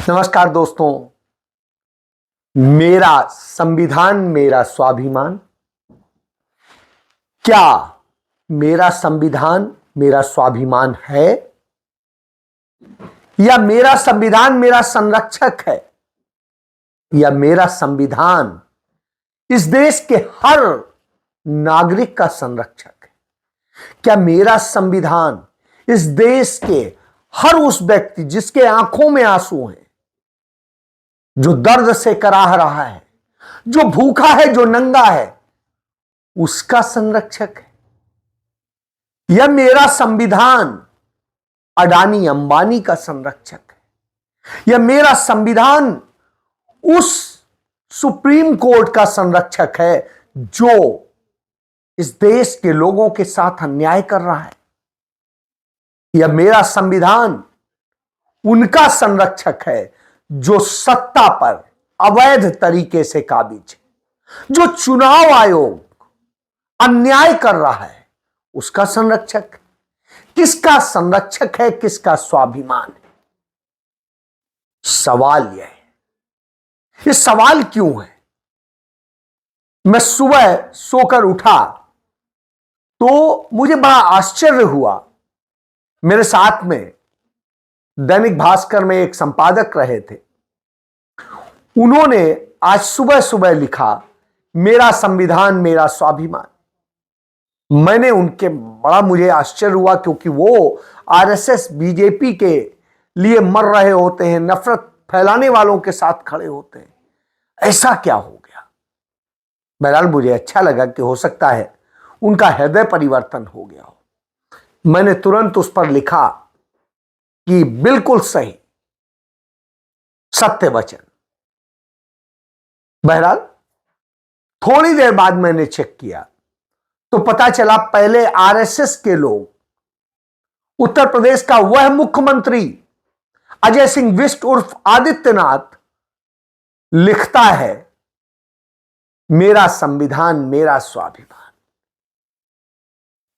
नमस्कार दोस्तों। मेरा संविधान मेरा स्वाभिमान। क्या मेरा संविधान मेरा स्वाभिमान है या मेरा संविधान मेरा संरक्षक है या मेरा संविधान इस देश के हर नागरिक का संरक्षक है? क्या मेरा संविधान इस देश के हर उस व्यक्ति जिसके आंखों में आंसू हैं, जो दर्द से कराह रहा है, जो भूखा है, जो नंगा है, उसका संरक्षक है? यह मेरा संविधान अडानी अंबानी का संरक्षक है? यह मेरा संविधान उस सुप्रीम कोर्ट का संरक्षक है जो इस देश के लोगों के साथ अन्याय कर रहा है? यह मेरा संविधान उनका संरक्षक है जो सत्ता पर अवैध तरीके से काबिज है, जो चुनाव आयोग अन्याय कर रहा है, उसका संरक्षक? किसका संरक्षक है, किसका स्वाभिमान है? सवाल यह है। यह सवाल क्यों है? मैं सुबह सोकर उठा तो मुझे बड़ा आश्चर्य हुआ। मेरे साथ में दैनिक भास्कर में एक संपादक रहे थे, उन्होंने आज सुबह सुबह लिखा, मेरा संविधान मेरा स्वाभिमान। मैंने उनके बड़ा मुझे आश्चर्य हुआ क्योंकि वो आरएसएस बीजेपी के लिए मर रहे होते हैं, नफरत फैलाने वालों के साथ खड़े होते हैं। ऐसा क्या हो गया? बहरहाल मुझे अच्छा लगा कि हो सकता है उनका हृदय परिवर्तन हो गया हो। मैंने तुरंत उस पर लिखा कि बिल्कुल सही, सत्य वचन। बहरहाल थोड़ी देर बाद मैंने चेक किया तो पता चला पहले आरएसएस के लोग, उत्तर प्रदेश का वह मुख्यमंत्री अजय सिंह विष्ट उर्फ आदित्यनाथ लिखता है, मेरा संविधान मेरा स्वाभिमान।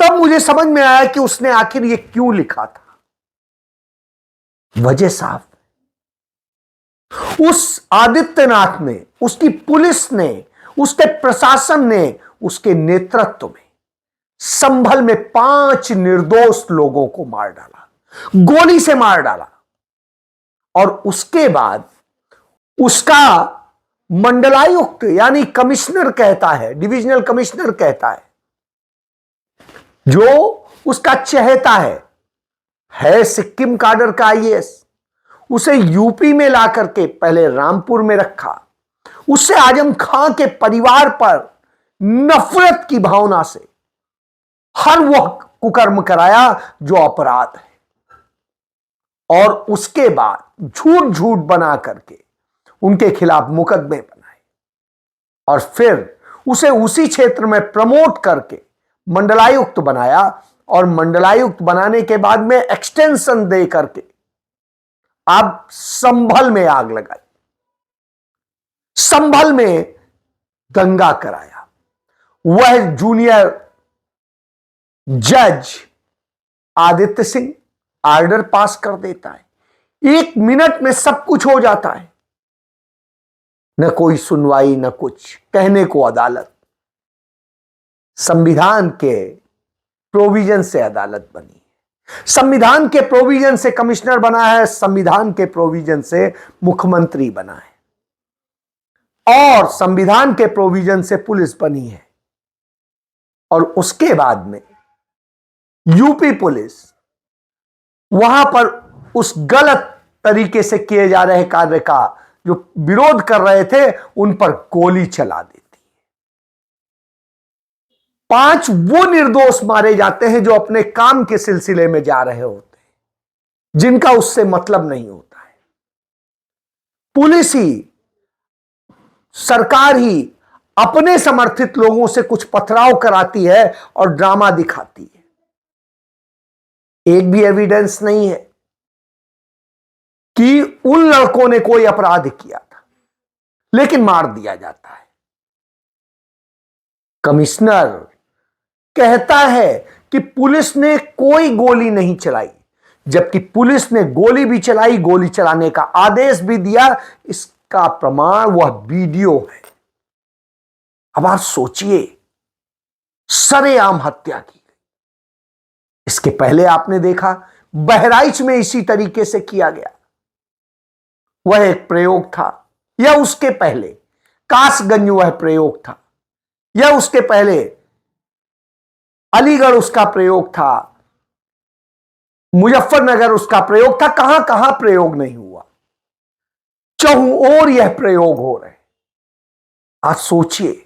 तब मुझे समझ में आया कि उसने आखिर यह क्यों लिखा था। वजह साफ, उस आदित्यनाथ ने, उसकी पुलिस ने, उसके प्रशासन ने, उसके नेतृत्व में संभल में 5 निर्दोष लोगों को मार डाला, गोली से मार डाला। और उसके बाद उसका मंडलायुक्त यानी कमिश्नर कहता है, डिविजनल कमिश्नर कहता है, जो उसका चहेता है सिक्किम काडर का आईएएस, उसे यूपी में ला करके पहले रामपुर में रखा। उससे आजम खां के परिवार पर नफरत की भावना से हर वह कुकर्म कराया जो अपराध है, और उसके बाद झूठ झूठ बना करके उनके खिलाफ मुकदमे बनाए, और फिर उसे उसी क्षेत्र में प्रमोट करके मंडलायुक्त बनाया, और मंडलायुक्त बनाने के बाद में एक्सटेंशन दे करके अब संभल में आग लगाई, संभल में दंगा कराया। वह जूनियर जज आदित्य सिंह ऑर्डर पास कर देता है, 1 मिनट में सब कुछ हो जाता है। न कोई सुनवाई, न कुछ कहने को अदालत। संविधान के प्रोविजन से अदालत बनी है, संविधान के प्रोविजन से कमिश्नर बना है, संविधान के प्रोविजन से मुख्यमंत्री बना है, और संविधान के प्रोविजन से पुलिस बनी है। और उसके बाद में यूपी पुलिस वहां पर उस गलत तरीके से किए जा रहे कार्य का जो विरोध कर रहे थे उन पर गोली चला देती है। 5 वो निर्दोष मारे जाते हैं जो अपने काम के सिलसिले में जा रहे होते हैं, जिनका उससे मतलब नहीं होता है। पुलिस ही, सरकार ही अपने समर्थित लोगों से कुछ पथराव कराती है और ड्रामा दिखाती है। एक भी एविडेंस नहीं है कि उन लड़कों ने कोई अपराध किया था, लेकिन मार दिया जाता है। कमिश्नर कहता है कि पुलिस ने कोई गोली नहीं चलाई, जबकि पुलिस ने गोली भी चलाई, गोली चलाने का आदेश भी दिया। इसका प्रमाण वह वीडियो है। अब आप सोचिए, सरेआम हत्या की गई। इसके पहले आपने देखा बहराइच में इसी तरीके से किया गया, वह एक प्रयोग था। या उसके पहले कासगंज वह प्रयोग था, या उसके पहले अलीगढ़ उसका प्रयोग था, मुजफ्फरनगर उसका प्रयोग था। कहां कहां प्रयोग नहीं हुआ, चहुं ओर यह प्रयोग हो रहे। आज सोचिए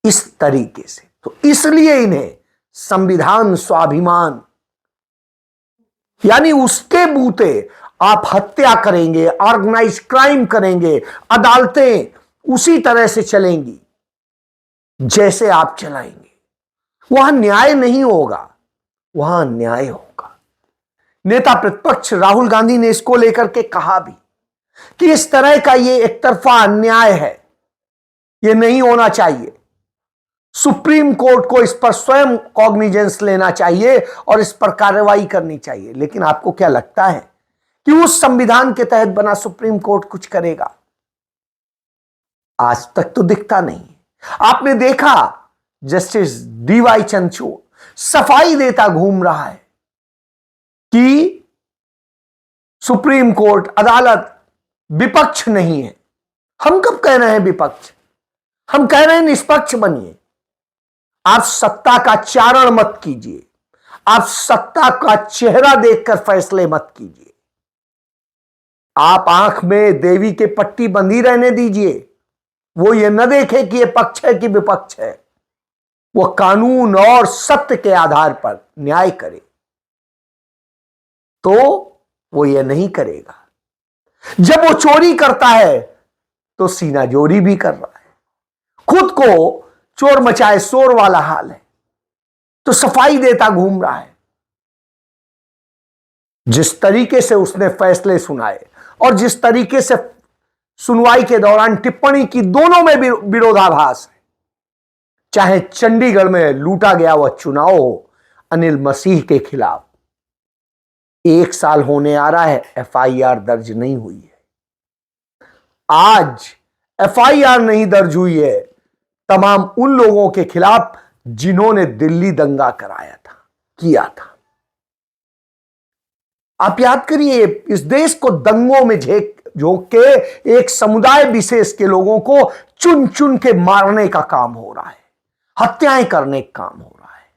इस तरीके से। तो इसलिए इन्हें संविधान स्वाभिमान, यानी उसके बूते आप हत्या करेंगे, ऑर्गेनाइज क्राइम करेंगे, अदालतें उसी तरह से चलेंगी जैसे आप चलाएंगे। वहां न्याय नहीं होगा, वहां अन्याय होगा। नेता प्रतिपक्ष राहुल गांधी ने इसको लेकर के कहा भी कि इस तरह का यह एक तरफा अन्याय है, यह नहीं होना चाहिए। सुप्रीम कोर्ट को इस पर स्वयं कॉग्निजेंस लेना चाहिए और इस पर कार्रवाई करनी चाहिए। लेकिन आपको क्या लगता है कि उस संविधान के तहत बना सुप्रीम कोर्ट कुछ करेगा? आज तक तो दिखता नहीं। आपने देखा जस्टिस डीवाई चंद्रचूड़ सफाई देता घूम रहा है कि सुप्रीम कोर्ट, अदालत विपक्ष नहीं है। हम कब कह रहे हैं विपक्ष? हम कह रहे हैं निष्पक्ष बनिए। आप सत्ता का चारण मत कीजिए, आप सत्ता का चेहरा देखकर फैसले मत कीजिए। आप आंख में देवी के पट्टी बंधी रहने दीजिए। वो ये न देखे कि ये पक्ष है कि विपक्ष है। वो कानून और सत्य के आधार पर न्याय करे, तो वो ये नहीं करेगा। जब वो चोरी करता है तो सीना जोरी भी कर रहा है, खुद को चोर मचाए शोर वाला हाल है, तो सफाई देता घूम रहा है। जिस तरीके से उसने फैसले सुनाए और जिस तरीके से सुनवाई के दौरान टिप्पणी की, दोनों में विरोधाभास है। चाहे चंडीगढ़ में लूटा गया वह चुनाव हो अनिल मसीह के खिलाफ, 1 साल होने आ रहा है, एफआईआर दर्ज नहीं हुई है। आज एफआईआर नहीं दर्ज हुई है तमाम उन लोगों के खिलाफ जिन्होंने दिल्ली दंगा कराया था, किया था। आप याद करिए, इस देश को दंगों में झोंक के एक समुदाय विशेष के लोगों को चुन चुन के मारने का काम हो रहा है, हत्याएं करने का काम हो रहा है।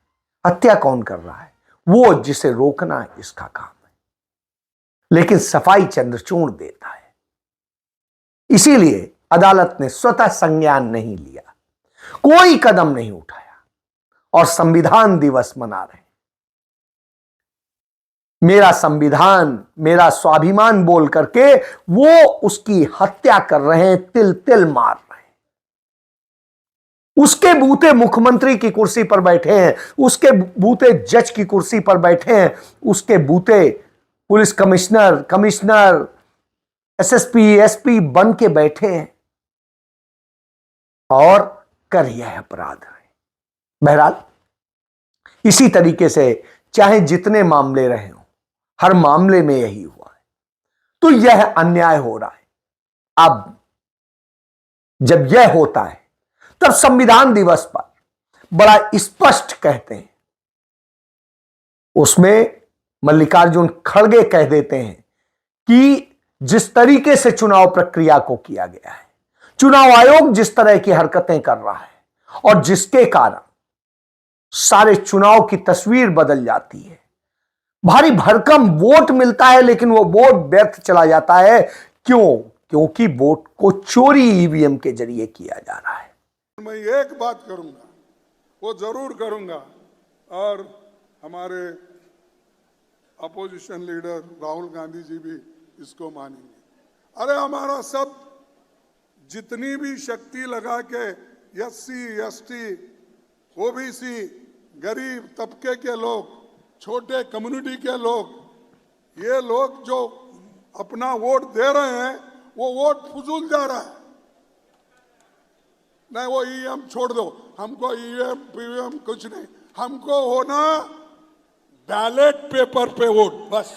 हत्या कौन कर रहा है? वो जिसे रोकना है, इसका काम है। लेकिन सफाई चंद्रचूड़ देता है। इसीलिए अदालत ने स्वतः संज्ञान नहीं लिया, कोई कदम नहीं उठाया और संविधान दिवस मना रहे। मेरा संविधान, मेरा स्वाभिमान बोल करके वो उसकी हत्या कर रहे हैं, तिल तिल मार रहे हैं। उसके बूते मुख्यमंत्री की कुर्सी पर बैठे हैं, उसके बूते जज की कुर्सी पर बैठे हैं, उसके बूते पुलिस कमिश्नर, एसएसपी, एसपी बन के बैठे हैं और कर यह अपराध है। बहरहाल इसी तरीके से चाहे जितने मामले रहे हों, हर मामले में यही हुआ है। तो यह अन्याय हो रहा है। अब जब यह होता है तब संविधान दिवस पर बड़ा स्पष्ट कहते हैं, उसमें मल्लिकार्जुन खड़गे कह देते हैं कि जिस तरीके से चुनाव प्रक्रिया को किया गया है, चुनाव आयोग जिस तरह की हरकतें कर रहा है और जिसके कारण सारे चुनाव की तस्वीर बदल जाती है, भारी भरकम वोट मिलता है लेकिन वो वोट व्यर्थ चला जाता है। क्यों? क्योंकि वोट को चोरी ईवीएम के जरिए किया जा रहा है। मैं एक बात करूंगा, वो जरूर करूंगा, और हमारे अपोजिशन लीडर राहुल गांधी जी भी इसको मानेंगे। अरे हमारा सब जितनी भी शक्ति लगा के एससी, एसटी, ओबीसी, गरीब तबके के लोग, छोटे कम्युनिटी के लोग, ये लोग जो अपना वोट दे रहे हैं वो वोट फजूल जा रहा है। नहीं, वो ईवीएम छोड़ दो, हमको ईवीएम पीवीएम कुछ नहीं, हमको होना बैलेट पेपर पे वोट, बस।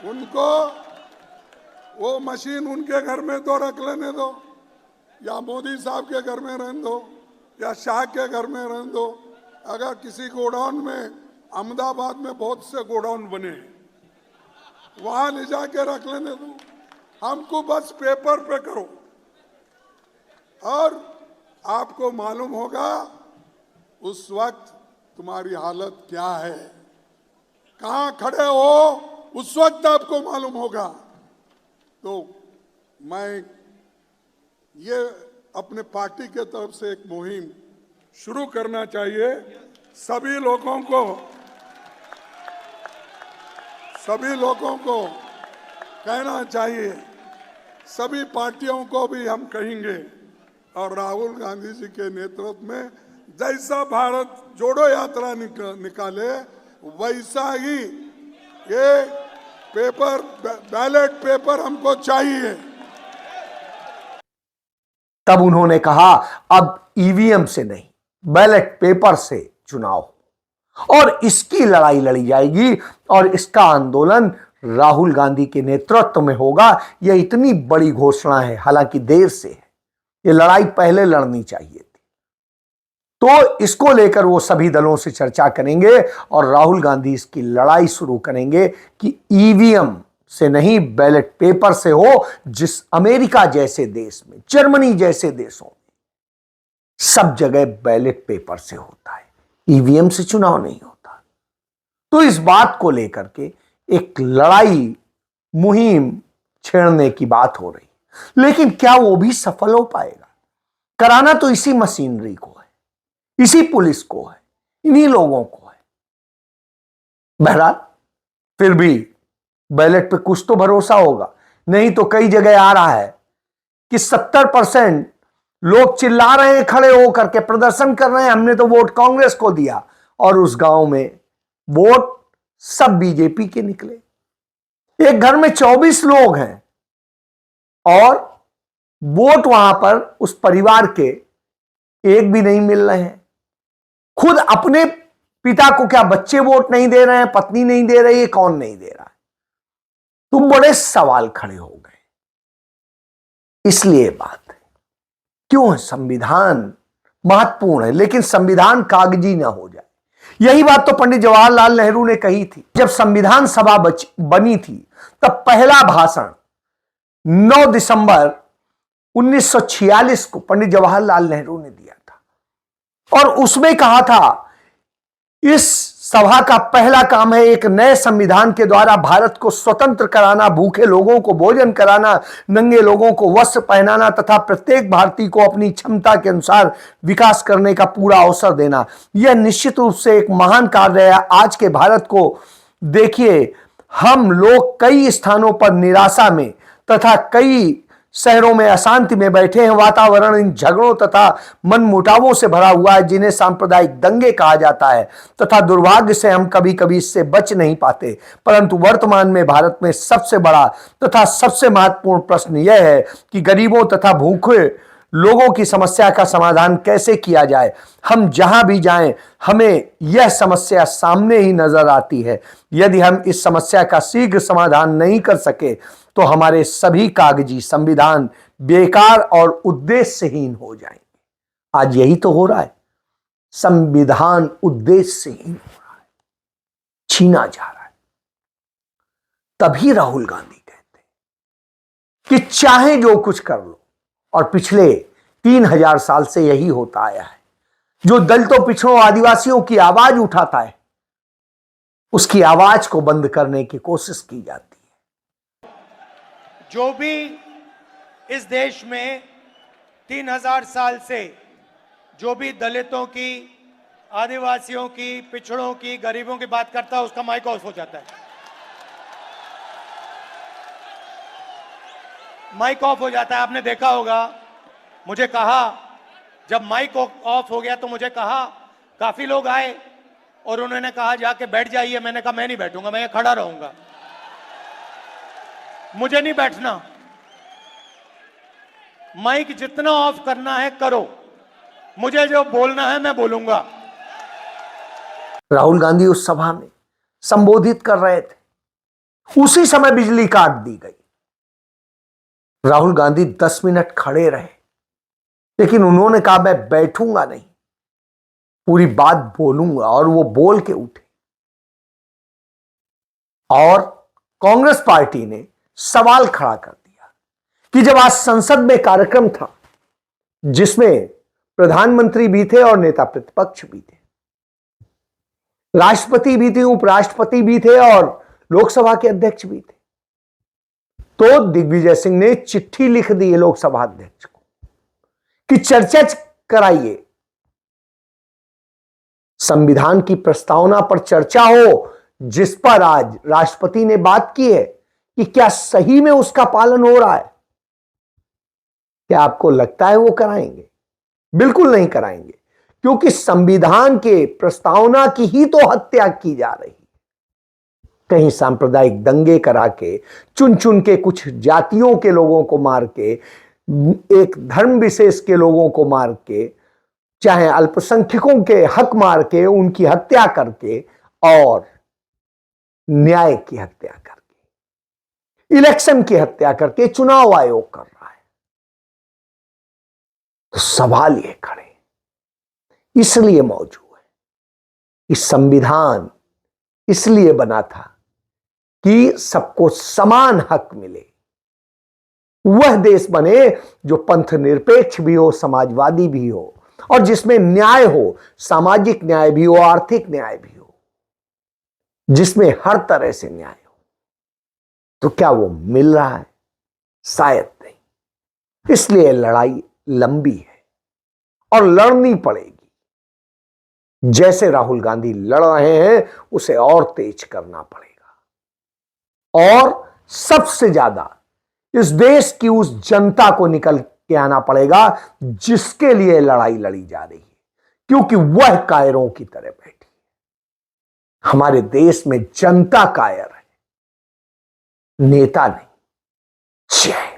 उनको वो मशीन उनके घर में तो रख लेने दो, या मोदी साहब के घर में रहने दो, या शाह के घर में रहने दो। अगर किसी गोडाउन में, अहमदाबाद में बहुत से गोडाउन बने हैं, वहां ले जाके रख लेने दो। हमको बस पेपर पे करो, और आपको मालूम होगा उस वक्त तुम्हारी हालत क्या है, कहां खड़े हो, उस वक्त आपको मालूम होगा। तो मैं ये अपने पार्टी के तरफ से एक मुहिम शुरू करना चाहिए। सभी लोगों को कहना चाहिए, सभी पार्टियों को भी हम कहेंगे, और राहुल गांधी जी के नेतृत्व में जैसा भारत जोड़ो यात्रा निकाले, वैसा ही ये पेपर, बैलेट पेपर हमको चाहिए। तब उन्होंने कहा अब ईवीएम से नहीं, बैलेट पेपर से चुनाव, और इसकी लड़ाई लड़ी जाएगी, और इसका आंदोलन राहुल गांधी के नेतृत्व में होगा। यह इतनी बड़ी घोषणा है, हालांकि देर से है, यह लड़ाई पहले लड़नी चाहिए थी। तो इसको लेकर वो सभी दलों से चर्चा करेंगे, और राहुल गांधी इसकी लड़ाई शुरू करेंगे कि ईवीएम से नहीं, बैलेट पेपर से हो, जिस अमेरिका जैसे देश में, जर्मनी जैसे देशों में सब जगह बैलेट पेपर से होता है, ईवीएम से चुनाव नहीं होता। तो इस बात को लेकर के एक लड़ाई मुहिम छेड़ने की बात हो रही, लेकिन क्या वो भी सफल हो पाएगा? कराना तो इसी मशीनरी को है, इसी पुलिस को है, इन्हीं लोगों को है। बहरहाल फिर भी बैलेट पे कुछ तो भरोसा होगा, नहीं तो कई जगह आ रहा है कि 70% लोग चिल्ला रहे हैं, खड़े होकर के प्रदर्शन कर रहे हैं, हमने तो वोट कांग्रेस को दिया, और उस गांव में वोट सब बीजेपी के निकले। एक घर में 24 लोग हैं, और वोट वहां पर उस परिवार के एक भी नहीं मिल रहे हैं। खुद अपने पिता को क्या बच्चे वोट नहीं दे रहे हैं, पत्नी नहीं दे रही है, कौन नहीं दे रहा है? तो बड़े सवाल खड़े हो गए। इसलिए बात है, क्यों संविधान महत्वपूर्ण है, लेकिन संविधान कागजी ना हो जाए। यही बात तो पंडित जवाहरलाल नेहरू ने कही थी। जब संविधान सभा बनी थी, तब पहला भाषण 9 दिसंबर 1946 को पंडित जवाहरलाल नेहरू ने दिया था, और उसमें कहा था इस सभा का पहला काम है एक नए संविधान के द्वारा भारत को स्वतंत्र कराना, भूखे लोगों को भोजन कराना, नंगे लोगों को वस्त्र पहनाना, तथा प्रत्येक भारतीय को अपनी क्षमता के अनुसार विकास करने का पूरा अवसर देना। यह निश्चित रूप से एक महान कार्य है। आज के भारत को देखिए, हम लोग कई स्थानों पर निराशा में तथा कई शहरों में अशांति में बैठे हैं। वातावरण इन झगड़ों तथा मनमुटावों से भरा हुआ है, जिन्हें सांप्रदायिक दंगे कहा जाता है, तथा दुर्भाग्य से हम कभी कभी इससे बच नहीं पाते। परंतु वर्तमान में भारत में सबसे बड़ा तथा सबसे महत्वपूर्ण प्रश्न यह है कि गरीबों तथा भूखे लोगों की समस्या का समाधान कैसे किया जाए। हम जहां भी जाएं, हमें यह समस्या सामने ही नजर आती है। यदि हम इस समस्या का शीघ्र समाधान नहीं कर सके, तो हमारे सभी कागजी संविधान बेकार और उद्देश्यहीन हो जाएंगे। आज यही तो हो रहा है, संविधान उद्देश्यहीन हो रहा है, छीना जा रहा है। तभी राहुल गांधी कहते हैं कि चाहे जो कुछ कर लो, और पिछले 3000 साल से यही होता आया है। जो दलितों, पिछड़ों, आदिवासियों की आवाज उठाता है, उसकी आवाज को बंद करने की कोशिश की जाती है। जो भी इस देश में 3000 साल से जो भी दलितों की, आदिवासियों की, पिछड़ों की, गरीबों की बात करता है, उसका माइक ऑफ हो जाता है। माइक ऑफ हो जाता है। आपने देखा होगा, मुझे कहा, जब माइक ऑफ हो गया तो मुझे कहा, काफी लोग आए और उन्होंने कहा जाके बैठ जाइए। मैंने कहा मैं नहीं बैठूंगा, मैं खड़ा रहूंगा, मुझे नहीं बैठना। माइक जितना ऑफ करना है करो, मुझे जो बोलना है मैं बोलूंगा। राहुल गांधी उस सभा में संबोधित कर रहे थे, उसी समय बिजली काट दी गई। राहुल गांधी 10 मिनट खड़े रहे, लेकिन उन्होंने कहा मैं बैठूंगा नहीं, पूरी बात बोलूंगा, और वो बोल के उठे। और कांग्रेस पार्टी ने सवाल खड़ा कर दिया कि जब आज संसद में कार्यक्रम था जिसमें प्रधानमंत्री भी थे और नेता प्रतिपक्ष भी थे, राष्ट्रपति भी थे, उपराष्ट्रपति भी थे और लोकसभा के अध्यक्ष भी थे, तो दिग्विजय सिंह ने चिट्ठी लिख दी है लोकसभा अध्यक्ष को कि चर्चा कराइए, संविधान की प्रस्तावना पर चर्चा हो, जिस पर आज राष्ट्रपति ने बात की है कि क्या सही में उसका पालन हो रहा है। क्या आपको लगता है वो कराएंगे? बिल्कुल नहीं कराएंगे, क्योंकि संविधान के प्रस्तावना की ही तो हत्या की जा रही है। कहीं सांप्रदायिक दंगे करा के, चुन चुन के कुछ जातियों के लोगों को मार के, एक धर्म विशेष के लोगों को मार के, चाहे अल्पसंख्यकों के हक मार के उनकी हत्या करके, और न्याय की हत्या करके, इलेक्शन की हत्या करके चुनाव आयोग कर रहा है। तो सवाल ये खड़े इसलिए मौजूद है कि संविधान इसलिए बना था कि सबको समान हक मिले, वह देश बने जो पंथ निरपेक्ष भी हो, समाजवादी भी हो, और जिसमें न्याय हो, सामाजिक न्याय भी हो, आर्थिक न्याय भी हो, जिसमें हर तरह से न्याय हो। तो क्या वो मिल रहा है? शायद नहीं। इसलिए लड़ाई लंबी है और लड़नी पड़ेगी। जैसे राहुल गांधी लड़ रहे हैं उसे और तेज करना पड़ेगा, और सबसे ज्यादा इस देश की उस जनता को निकल के आना पड़ेगा जिसके लिए लड़ाई लड़ी जा रही है, क्योंकि वह कायरों की तरह बैठी है। हमारे देश में जनता कायर है, नेता नहीं। जय